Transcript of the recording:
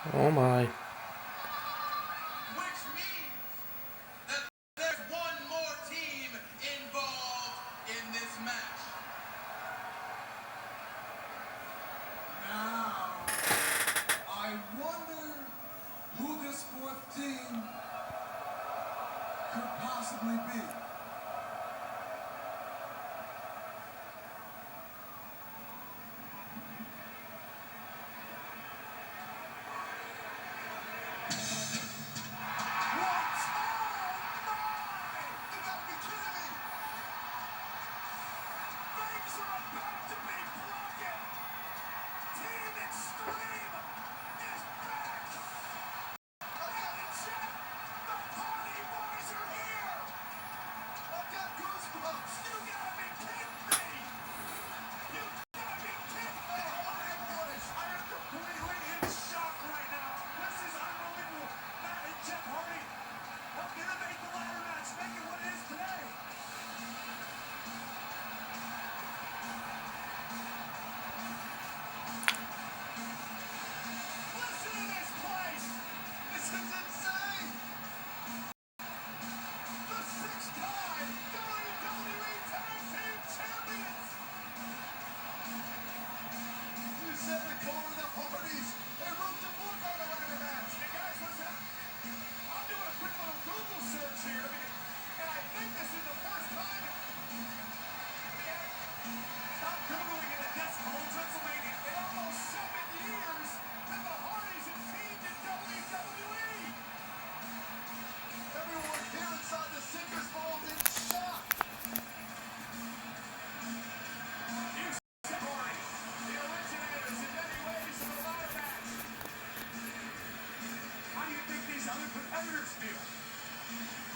Oh my. Which means that there's one more team involved in this match. Now, I wonder who this fourth team could possibly be. How do you think these other competitors feel?